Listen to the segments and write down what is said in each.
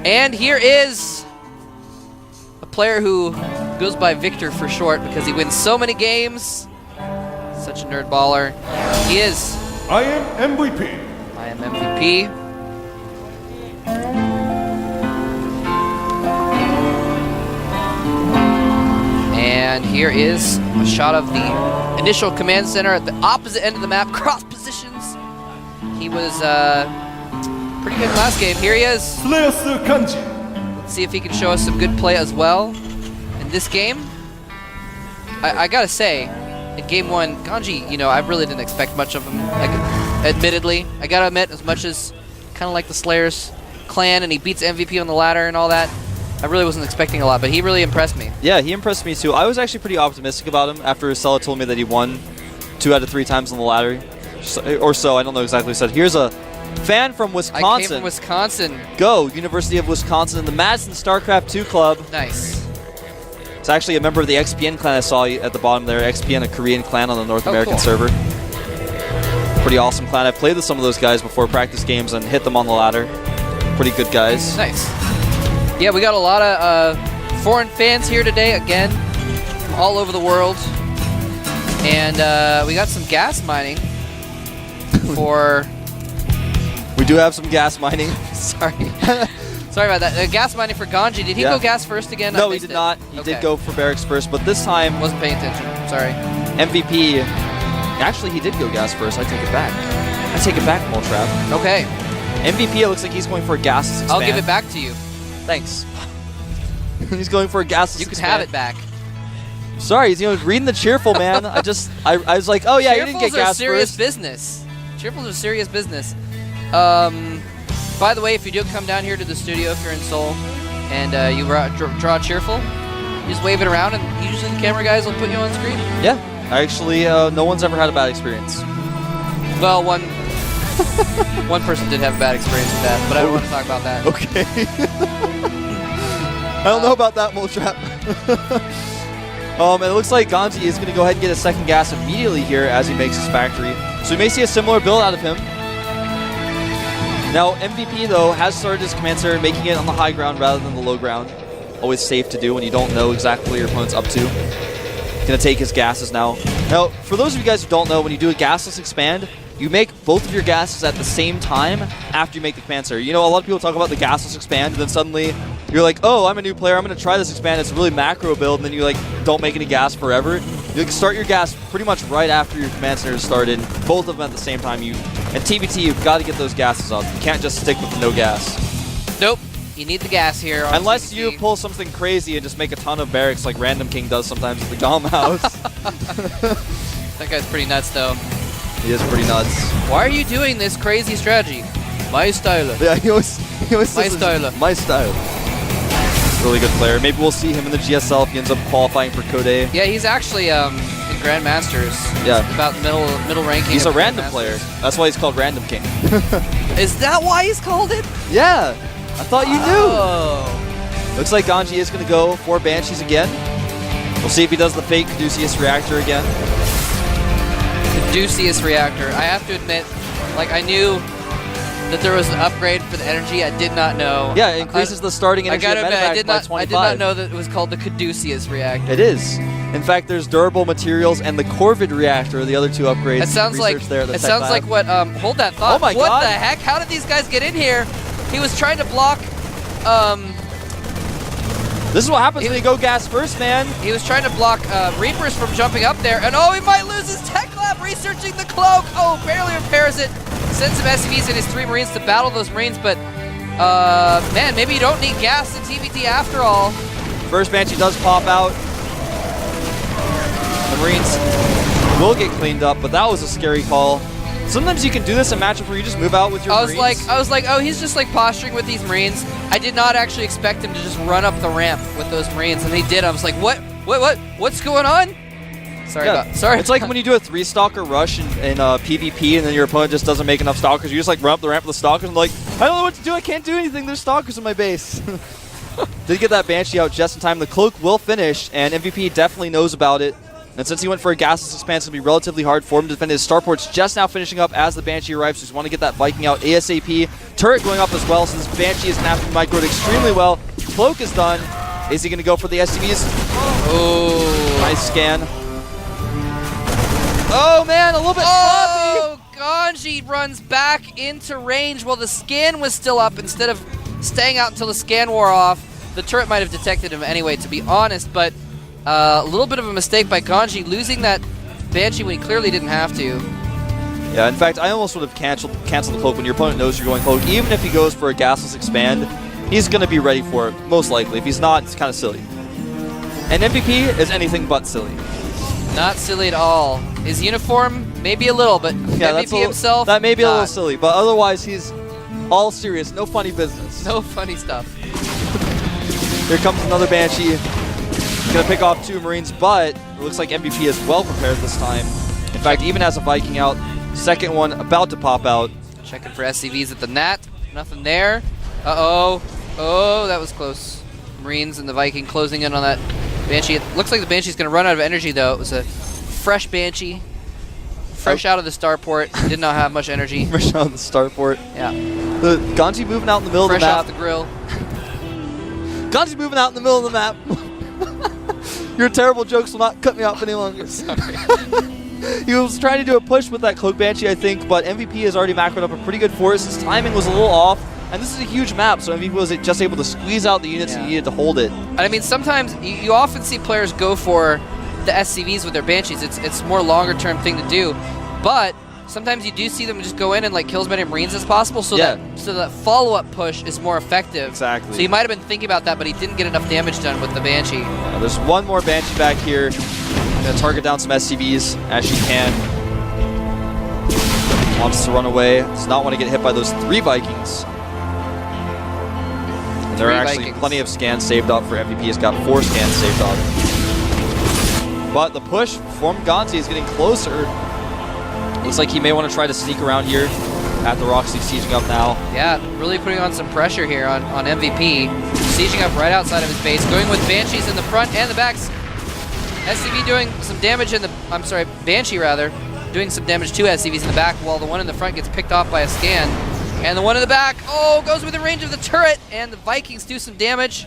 And here is a player who goes by Victor for short because he wins so many games. Such a nerd baller. He is. I am MVP. I am MVP. And here is a shot of the initial command center at the opposite end of the map, cross positions. He was pretty good last game. Here he is. Let's see if he can show us some good play as well in this game. I gotta say, in game one, GanZI, you know, I really didn't expect much of him. Like, admittedly, I gotta admit, as much as kind of like the Slayers clan, and he beats MVP on the ladder and all that, I really wasn't expecting a lot, but he really impressed me. Yeah, he impressed me too. I was actually pretty optimistic about him after Sella told me that he won 2 out of 3 times on the ladder, or so. I don't know exactly what he said. Here's a fan from Wisconsin. I came from Wisconsin. Go, University of Wisconsin, in the Madison Starcraft 2 club. Nice. It's actually a member of the XPN clan I saw at the bottom there. XPN, a Korean clan on the North American server. Pretty awesome clan. I've played with some of those guys before practice games and hit them on the ladder. Pretty good guys. Nice. Yeah, we got a lot of foreign fans here today, again, from all over the world. And we got some gas mining for... We do have some gas mining. Sorry. Sorry about that. Gas mining for GanZI. Did he go gas first again? No, he did not. He did go for barracks first, but this time... Wasn't paying attention. Sorry. MVP... Actually, he did go gas first. I take it back. I take it back, Moltrap. Okay. MVP, it looks like he's going for a gasless expand. I'll give it back to you. Thanks. He's going for a gasless You can expand. have it back. Sorry, he's reading the cheerful, man. I was like, oh yeah, you didn't get gas first. Serious business. Cheerfuls are serious business. By the way, if you do come down here to the studio, if you're in Seoul, and you draw cheerful, you just wave it around, and usually the camera guys will put you on screen. Yeah, actually, no one's ever had a bad experience. Well, one person did have a bad experience with that, but I don't want to talk about that. Okay. I don't know about that, Moltrap. And it looks like GanZI is going to go ahead and get a second gas immediately here as he makes his factory. So we may see a similar build out of him. Now, MVP, though, has started his command center, making it on the high ground rather than the low ground. Always safe to do when you don't know exactly what your opponent's up to. Going to take his gases now. Now, for those of you guys who don't know, when you do a gasless expand, you make both of your gases at the same time after you make the command center. You know, a lot of people talk about the gasless expand, and then suddenly you're like, oh, I'm a new player, I'm going to try this expand. It's a really macro build, and then you like don't make any gas forever. You can start your gas pretty much right after your command center is started, both of them at the same time. And TBT, you've got to get those gases up. You can't just stick with the no gas. Nope. You need the gas here. Unless TBT. you pull something crazy and just make a ton of barracks like Random King does sometimes at the GOM house. That guy's pretty nuts, though. He is pretty nuts. Why are you doing this crazy strategy? My style. Yeah, he always my style. My style. Really good player. Maybe we'll see him in the GSL if he ends up qualifying for Code A. Yeah, he's actually in Grandmasters. Yeah. About middle ranking. He's a random player. That's why he's called Random King. Is that why he's called it? Yeah. I thought you knew. Oh. Looks like GanZI is going to go for Banshees again. We'll see if he does the fake Caduceus reactor again. Caduceus reactor. I have to admit, like, I knew that there was an upgrade for the energy. I did not know. Yeah, it increases the starting energy of Medivac by 25. I did not know that it was called the Caduceus reactor. It is. In fact, there's durable materials and the Corvid reactor, the other two upgrades. It sounds like what. Hold that thought. Oh my God! What God. the heck? How did these guys get in here? He was trying to block. This is what happens when you go gas first, man. He was trying to block Reapers from jumping up there, and oh, he might lose his tech lab researching the cloak. Oh, barely repairs it. Sends some SCVs and his 3 Marines to battle those Marines, but man, maybe you don't need gas in TBT after all. First Banshee does pop out. The Marines will get cleaned up, but that was a scary call. Sometimes you can do this in matchups where you just move out with your Marines. I was like, oh, he's just like posturing with these Marines. I did not actually expect him to just run up the ramp with those Marines, and he did. I was like, what's going on? Sorry. It's like when you do a 3-stalker rush in PvP, and then your opponent just doesn't make enough stalkers. You just like run up the ramp with the stalkers, and like, I don't know what to do. I can't do anything. There's stalkers in my base. Did get that Banshee out just in time. The cloak will finish, and MVP definitely knows about it. And since he went for a gasless expanse, it's going to be relatively hard for him to defend his starports just now finishing up as the Banshee arrives. So just want to get that Viking out ASAP. Turret going up as well, so this Banshee is going to have to be microed extremely well. Cloak is done. Is he going to go for the SCVs? Oh. Nice scan. Oh, man, a little bit sloppy. Oh, GanZI runs back into range while the scan was still up. Instead of staying out until the scan wore off, the turret might have detected him anyway, to be honest, but a little bit of a mistake by GanZI, losing that Banshee when he clearly didn't have to. Yeah, in fact, I almost would have canceled the cloak when your opponent knows you're going cloak. Even if he goes for a gasless expand, he's going to be ready for it, most likely. If he's not, it's kind of silly. And MVP is anything but silly. Not silly at all. His uniform, maybe a little, but yeah, MVP himself, that may be a not. little silly, but otherwise he's all serious, no funny business. No funny stuff. Here comes another Banshee. He's going to pick off 2 Marines, but it looks like MVP is well prepared this time. In fact, even has a Viking out. Second one about to pop out. Checking for SCVs at the Nat. Nothing there. Uh-oh. Oh, that was close. Marines and the Viking closing in on that Banshee. It looks like the Banshee's going to run out of energy, though. It was a fresh Banshee. Fresh out of the starport. Did not have much energy. Fresh out of the starport. Yeah. The GanZI moving out in the middle fresh of the map. off the grill. GanZI moving out in the middle of the map. Your terrible jokes will not cut me off any longer. Sorry. He was trying to do a push with that Cloak Banshee, I think, but MVP has already macroed up a pretty good force. His timing was a little off, and this is a huge map, so MVP was just able to squeeze out the units he needed to hold it. And I mean, sometimes you often see players go for the SCVs with their Banshees. It's a more longer-term thing to do, but sometimes you do see them just go in and like kill as many Marines as possible, so that follow-up push is more effective. Exactly. So he might have been thinking about that, but he didn't get enough damage done with the Banshee. Yeah, there's one more Banshee back here. Gonna target down some SCVs as she can. Wants to run away. Does not want to get hit by those 3 Vikings. And there are actually plenty of scans saved up for MVP. He's got 4 scans saved up. But the push from GanZI is getting closer. Looks like he may want to try to sneak around here at the Roxy, sieging up now. Yeah, really putting on some pressure here on MVP. Sieging up right outside of his base, going with Banshees in the front and the backs. SCV doing some damage in the, Banshee rather, doing some damage to SCVs in the back while the one in the front gets picked off by a scan. And the one in the back, goes within range of the turret, and the Vikings do some damage.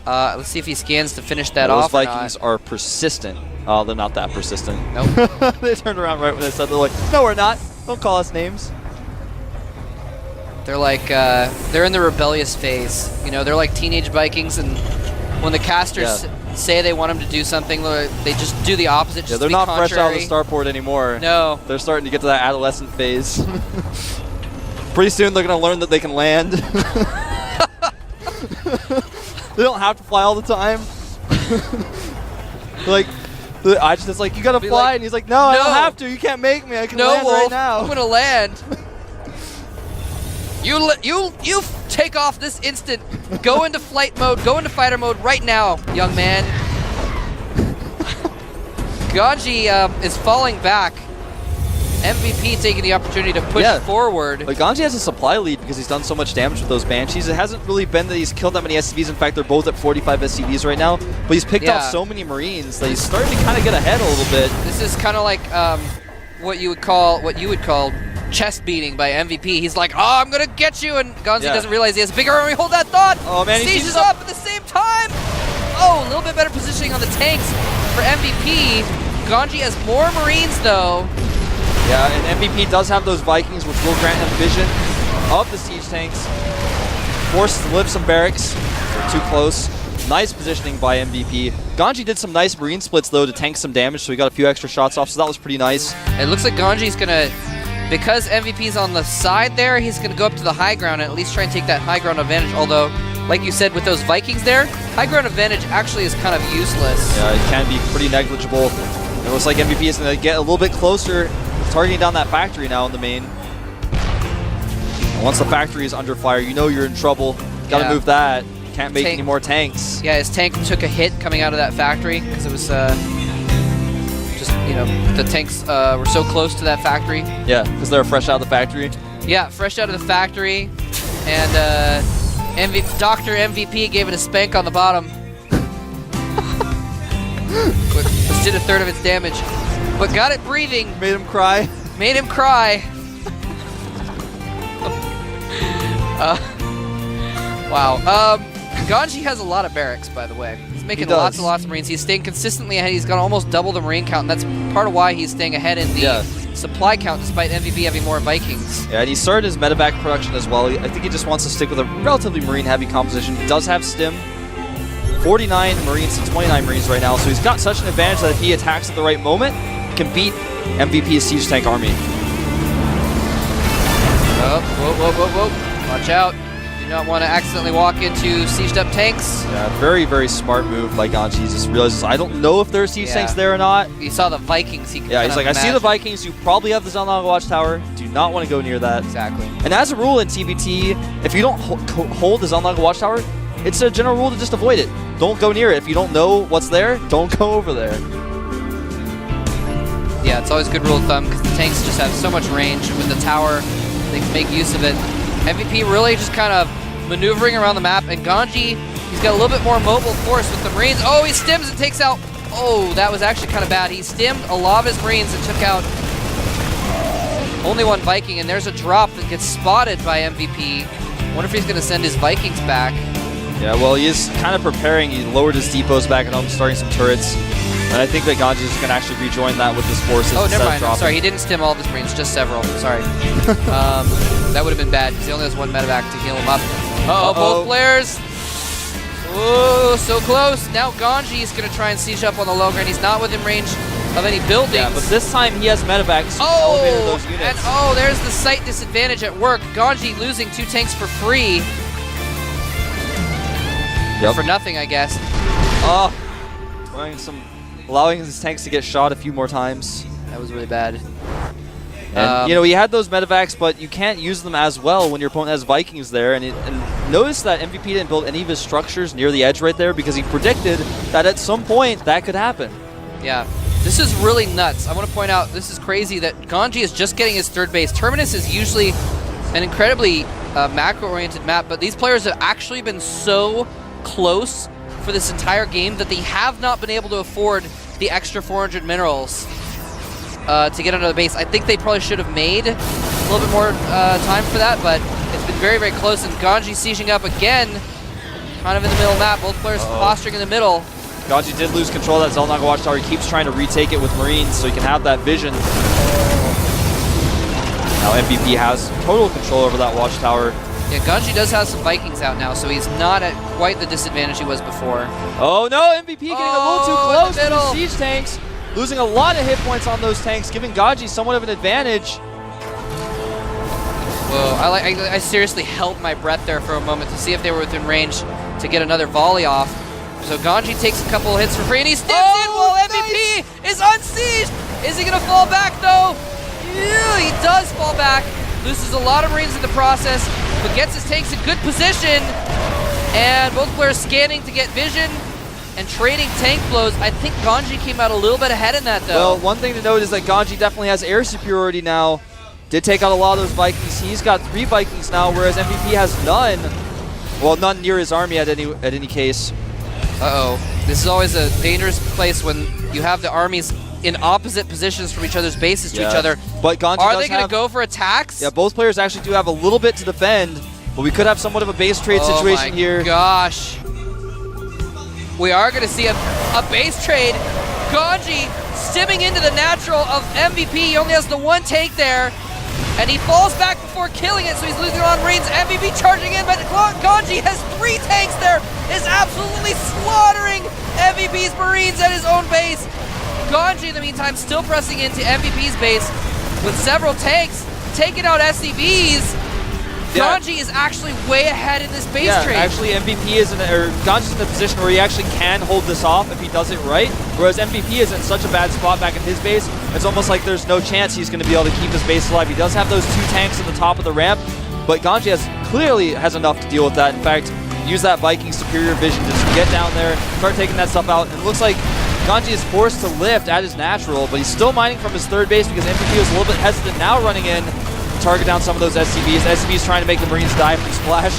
Let's see if he scans to finish that off. Those Vikings are persistent. Oh, they're not that persistent. Nope. They turned around right when they said, they're like, no, we're not. Don't call us names. They're like, they're in the rebellious phase. You know, they're like teenage Vikings, and when the casters say they want them to do something, they just do the opposite. Just they're not fresh out of the starport anymore. No. They're starting to get to that adolescent phase. Pretty soon they're going to learn that they can land. They don't have to fly all the time. It's like, you got to fly, like, and he's like, no, I don't have to. You can't make me. I can land right now. I'm going to land. You take off this instant. Go into flight mode. Go into fighter mode right now, young man. GanZI is falling back. MVP taking the opportunity to push forward. But GanZI has a supply lead because he's done so much damage with those Banshees. It hasn't really been that he's killed that many SCVs. In fact, they're both at 45 SCVs right now. But he's picked off so many Marines that he's starting to kind of get ahead a little bit. This is kind of like what you would call chest beating by MVP. He's like, oh, I'm gonna get you, and GanZI doesn't realize he has a bigger army. Hold that thought. Oh man, he sieges up at the same time. Oh, a little bit better positioning on the tanks for MVP. GanZI has more Marines though. Yeah, and MVP does have those Vikings, which will grant him vision of the siege tanks. Forced to lift some barracks. They're too close. Nice positioning by MVP. GanZI did some nice Marine splits, though, to tank some damage, so he got a few extra shots off, so that was pretty nice. It looks like GanZi's going to, because MVP's on the side there, he's going to go up to the high ground and at least try and take that high ground advantage, although, like you said, with those Vikings there, high ground advantage actually is kind of useless. Yeah, it can be pretty negligible. It looks like MVP is going to get a little bit closer, targeting down that factory now in the main. And once the factory is under fire, you know you're in trouble. Got to move that. Can't make any more tanks. Yeah, his tank took a hit coming out of that factory because it was just, you know, the tanks were so close to that factory. Yeah, because they're fresh out of the factory. Yeah, fresh out of the factory. And Dr. MVP gave it a spank on the bottom. But just did a third of its damage. But got it breathing. Made him cry. Made him cry. Wow. GanZI has a lot of barracks, by the way. He's making lots and lots of Marines. He's staying consistently ahead. He's got almost double the Marine count, and that's part of why he's staying ahead in the supply count, despite MVP having more Vikings. Yeah, and he started his medevac production as well. I think he just wants to stick with a relatively Marine-heavy composition. He does have Stim. 49 Marines to 29 Marines right now, so he's got such an advantage that if he attacks at the right moment, can beat MVP's siege tank army. Oh, whoa. Watch out. Do not want to accidentally walk into sieged up tanks. Yeah, very, very smart move by GanZI. He just realizes, I don't know if there are siege tanks there or not. You saw the Vikings. He's like, I see the Vikings. You probably have the Zelnaga Watchtower. Do not want to go near that. Exactly. And as a rule in TVT, if you don't hold the Zelnaga Watchtower, it's a general rule to just avoid it. Don't go near it. If you don't know what's there, don't go over there. Yeah, it's always a good rule of thumb because the tanks just have so much range. With the tower, they can make use of it. MVP really just kind of maneuvering around the map, and GanZI, he's got a little bit more mobile force with the Marines. Oh, he stims and takes out. Oh, that was actually kind of bad. He stimmed a lot of his Marines and took out only one Viking, and there's a drop that gets spotted by MVP. Wonder if he's going to send his Vikings back. Yeah, well, he is kind of preparing. He lowered his depots back at home, starting some turrets. And I think that GanZI is going to actually rejoin that with his forces. Oh, never mind. I'm sorry, he didn't stim all of his Marines, just several. Sorry. That would have been bad because he only has one medevac to heal him up. Uh-oh, both players. Oh, so close. Now GanZI is going to try and siege up on the low ground. He's not within range of any buildings. Yeah, but this time he has medevacs. Oh, and there's the site disadvantage at work. GanZI losing 2 tanks for free. Yep. For nothing, I guess. Oh, allowing his tanks to get shot a few more times. That was really bad. And, he had those medevacs, but you can't use them as well when your opponent has Vikings there. And notice that MVP didn't build any of his structures near the edge right there because he predicted that at some point that could happen. Yeah. This is really nuts. I want to point out, this is crazy that GanZI is just getting his 3rd base. Terminus is usually an incredibly macro-oriented map, but these players have actually been so close for this entire game that they have not been able to afford the extra 400 minerals to get another base. I think they probably should have made a little bit more time for that, but it's been very, very close. And GanZI sieging up again, kind of in the middle of the map. Both players posturing in the middle. GanZI did lose control of that Zelnaga Watchtower. He keeps trying to retake it with Marines so he can have that vision. Now MVP has total control over that Watchtower. Yeah, GanZI does have some Vikings out now, so he's not at quite the disadvantage he was before. Oh no, MVP getting a little too close to the siege tanks. Losing a lot of hit points on those tanks, giving GanZI somewhat of an advantage. Whoa, I seriously held my breath there for a moment to see if they were within range to get another volley off. So GanZI takes a couple of hits for free, and he stims in while MVP is unsieged. Is he going to fall back, though? Yeah, he does fall back. Loses a lot of Marines in the process, but gets his tanks in good position. And both players scanning to get vision and trading tank blows. I think GanZI came out a little bit ahead in that, though. Well, one thing to note is that GanZI definitely has air superiority now. Did take out a lot of those Vikings. He's got 3 Vikings now, whereas MVP has none. Well, none near his army at any case. Uh-oh. This is always a dangerous place when you have the armies in opposite positions from each other's bases to each other. But GanZI Are they going to go for attacks? Yeah, both players actually do have a little bit to defend, but we could have somewhat of a base trade situation here. Oh my gosh. We are going to see a base trade. GanZI stimming into the natural of MVP. He only has the 1 tank there, and he falls back before killing it, so he's losing a lot of Marines. MVP charging in, but GanZI has 3 tanks there, is absolutely slaughtering MVP's Marines at his own base. GanZI, in the meantime, still pressing into MVP's base with several tanks, taking out SCVs. GanZI is actually way ahead in this base trade. Actually, GanZI's in a position where he actually can hold this off if he does it right, whereas MVP is in such a bad spot back at his base, it's almost like there's no chance he's going to be able to keep his base alive. He does have those 2 tanks at the top of the ramp, but GanZI clearly has enough to deal with that. In fact, use that Viking superior vision to just get down there, start taking that stuff out, and it looks like GanZI is forced to lift at his natural, but he's still mining from his 3rd base because MVP was a little bit hesitant now running in to target down some of those SCVs. SCVs trying to make the Marines die from Splash.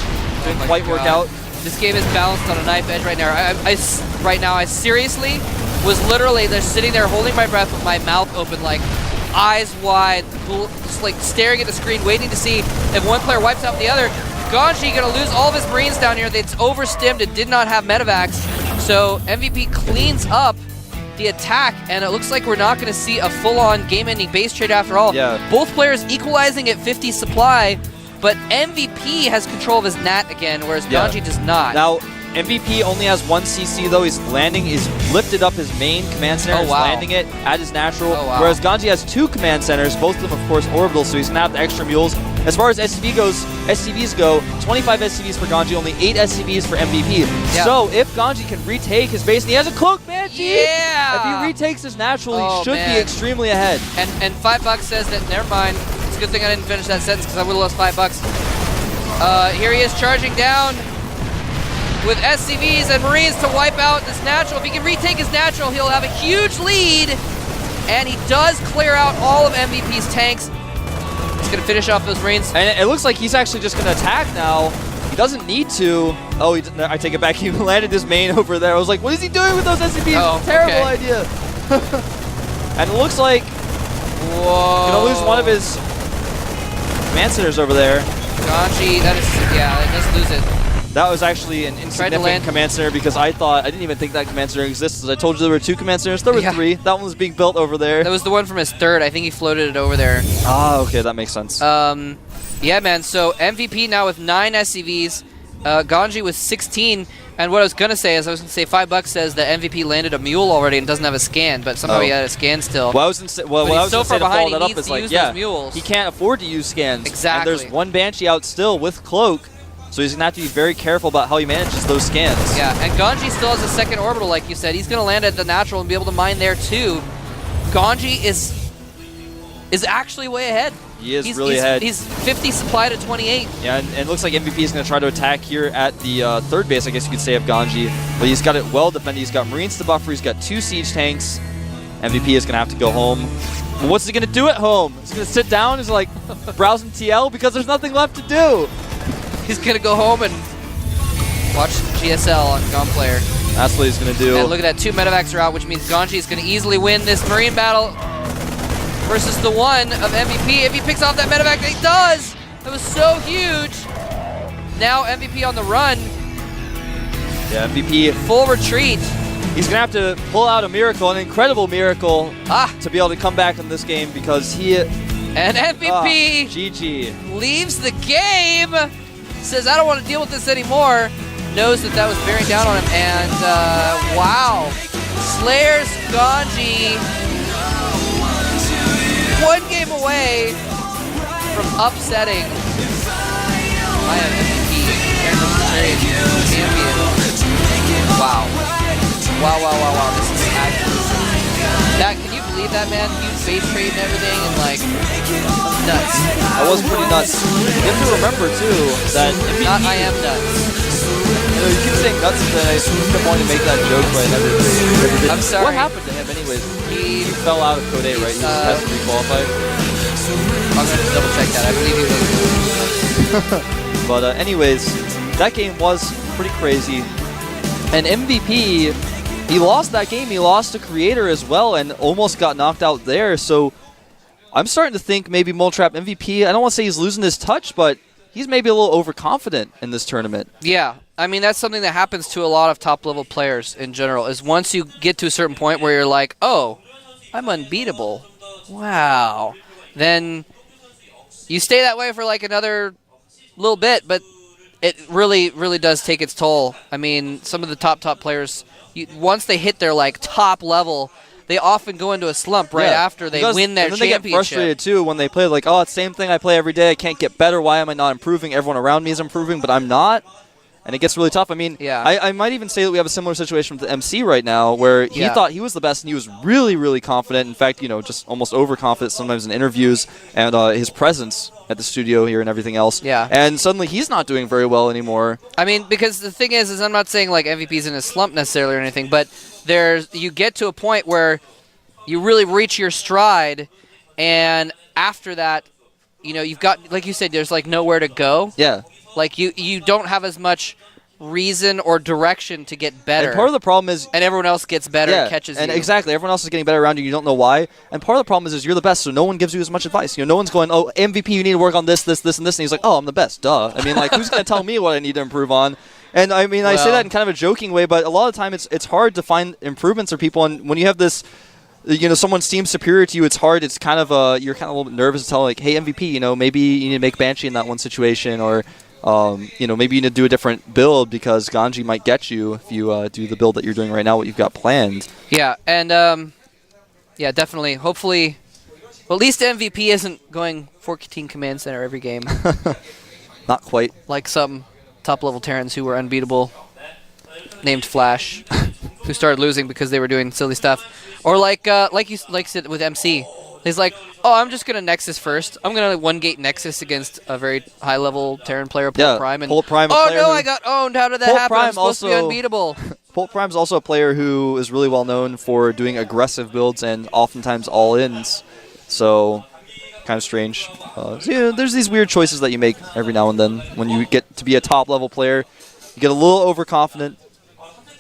Didn't quite work out. This game is balanced on a knife edge right now. I seriously was literally just sitting there holding my breath with my mouth open, like eyes wide, just like staring at the screen, waiting to see if one player wipes out the other. GanZI gonna lose all of his Marines down here. It's overstimmed and did not have medevacs. So MVP cleans up the attack, and it looks like we're not gonna see a full-on game-ending base trade after all. Yeah. Both players equalizing at 50 supply, but MVP has control of his NAT again, whereas GanZI does not. Now, MVP only has 1 CC though. He's lifted up his main command center, he's landing it at his natural. Whereas GanZI has 2 command centers, both of them of course orbital, so he's gonna have the extra mules. As far as SCVs go, 25 SCVs for GanZI, only 8 SCVs for MVP. Yeah. So if GanZI can retake his base, and he has a cloak Banshee! Yeah! If he retakes his natural, he should be extremely ahead. And $5 says that, never mind. It's a good thing I didn't finish that sentence because I would have lost $5. Here he is charging down with SCVs and Marines to wipe out this natural. If he can retake his natural, he'll have a huge lead. And he does clear out all of MVP's tanks. He's going to finish off those Marines. And it looks like he's actually just going to attack now. He doesn't need to. Oh, I take it back. He landed his main over there. I was like, what is he doing with those SCVs? Oh, terrible idea. And it looks like going to lose one of his command centers over there. GanZI, it does lose it. That was actually an insignificant command center because I didn't even think that command center existed. I told you there were 2 command centers. There were 3. That one was being built over there. That was the one from his third. I think he floated it over there. Ah, okay, that makes sense. Yeah, man. So MVP now with 9 SCVs. GanZI with 16. And what I was going to say is, $5 says that MVP landed a mule already and doesn't have a scan, but somehow he had a scan still. Well, I was so far behind, he needs to use those mules. He can't afford to use scans. Exactly. And there's 1 Banshee out still with Cloak. So he's going to have to be very careful about how he manages those scans. Yeah, and GanZI still has a second orbital, like you said. He's going to land at the natural and be able to mine there, too. GanZI is actually way ahead. He is really ahead. He's 50 supply to 28. Yeah, and it looks like MVP is going to try to attack here at the third base, I guess you could say, of GanZI. But he's got it well defended. He's got Marines to buffer. He's got 2 siege tanks. MVP is going to have to go home. Well, what's he going to do at home? He's going to sit down? He's like browsing TL because there's nothing left to do. He's going to go home and watch GSL on Gunplayer. That's what he's going to do. And look at that, 2 medevacs are out, which means GanZI is going to easily win this Marine battle versus the one of MVP. If he picks off that medevac, he does! That was so huge. Now MVP on the run. Yeah, MVP. Full retreat. He's going to have to pull out a miracle, an incredible miracle, to be able to come back in this game because he... And MVP GG. Leaves the game. Says, I don't want to deal with this anymore. Knows that was bearing down on him. And, wow. Slayers GanZI 1 game away from upsetting my MVP champion. Wow. Wow. This is actually... Can you believe that, man? Huge base trade and everything, and like, nuts. That was pretty nuts. You have to remember, too, that MVP... I am nuts. You keep saying nuts, and I keep wanting to make that joke, but I never did. I'm sorry. What happened to him, anyways? He fell out of Code 8, right? He has to requalify. I'm going to double check that. I believe he was. But anyways, that game was pretty crazy. And MVP, he lost that game. He lost to Creator as well and almost got knocked out there. So I'm starting to think maybe Moletrap MVP, I don't want to say he's losing his touch, but he's maybe a little overconfident in this tournament. Yeah. I mean, that's something that happens to a lot of top-level players in general, is once you get to a certain point where you're like, oh, I'm unbeatable. Wow. Then you stay that way for like another little bit, but it really, really does take its toll. I mean, some of the top players, once they hit their like top level, they often go into a slump right after they win their championship. They get frustrated too when they play like, oh, it's the same thing I play every day. I can't get better. Why am I not improving? Everyone around me is improving, but I'm not. And it gets really tough. I mean, I might even say that we have a similar situation with the MC right now where he thought he was the best and he was really, really confident. In fact, just almost overconfident sometimes in interviews and his presence at the studio here and everything else. Yeah. And suddenly he's not doing very well anymore. I mean, because the thing is I'm not saying like MVP's in a slump necessarily or anything, but you get to a point where you really reach your stride, and after that, you've got, like you said, there's like nowhere to go. Yeah. Like you don't have as much reason or direction to get better. And part of the problem is, and everyone else gets better and catches you. And exactly, everyone else is getting better around you. You don't know why. And part of the problem is you're the best, so no one gives you as much advice. You know, no one's going, "Oh, MVP, you need to work on this, this, this, and this." And he's like, "Oh, I'm the best, duh." I mean, like, who's going to tell me what I need to improve on? And I mean, I say that in kind of a joking way, but a lot of the time it's hard to find improvements for people. And when you have this, you know, someone seems superior to you, it's hard. It's kind of you're kind of a little bit nervous to tell, like, "Hey, MVP, you know, maybe you need to make Banshee in that one situation," or you know, maybe you need to do a different build because GanZI might get you if you do the build that you're doing right now, what you've got planned. Yeah, and yeah, definitely. Hopefully, well, at least MVP isn't going 14 Command Center every game. Not quite. Like some top-level Terrans who were unbeatable, named Flash, who started losing because they were doing silly stuff. Or like you said with MC. He's like, "Oh, I'm just gonna Nexus first. I'm gonna one-gate Nexus against a very high-level Terran player, Pult Prime." And Pult Prime, oh no, I got owned. How did that happen? I'm supposed to be unbeatable. Pult Prime's also a player who is really well known for doing aggressive builds and oftentimes all-ins. So, kind of strange. So, you know, there's these weird choices that you make every now and then when you get to be a top-level player. You get a little overconfident.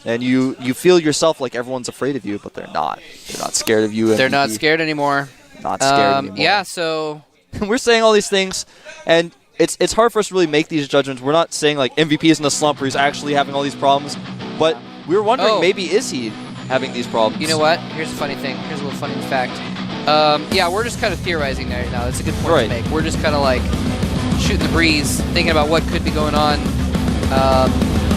And you feel yourself like everyone's afraid of you, but they're not. They're not scared of you. They're not scared anymore. Not scared anymore. Yeah, so we're saying all these things, and it's hard for us to really make these judgments. We're not saying like MVP is in a slump or he's actually having all these problems, but we were wondering maybe is he having these problems? You know what? Here's a funny thing. Here's a little funny fact. Yeah, we're just kind of theorizing right now. That's a good point to make. We're just kind of like shooting the breeze, thinking about what could be going on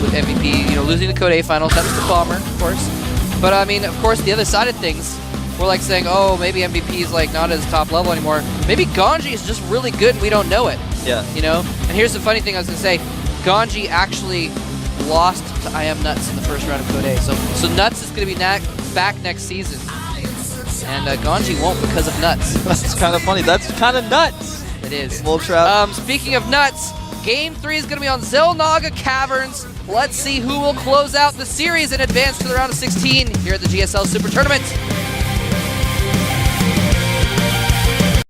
with MVP. You know, losing the Code A finals. That was the bomber, of course. But I mean, of course, the other side of things. We're like saying, oh, maybe MVP is like not as top level anymore. Maybe GanZI is just really good and we don't know it. Yeah. You know? And here's the funny thing I was going to say. GanZI actually lost to I Am Nuts in the first round of Code A. So Nuts is going to be back next season. And GanZI won't because of Nuts. That's kind of funny. That's kind of nuts. It is. Little trap. Speaking of Nuts, Game 3 is going to be on Zelnaga Caverns. Let's see who will close out the series and advance to the round of 16 here at the GSL Super Tournament.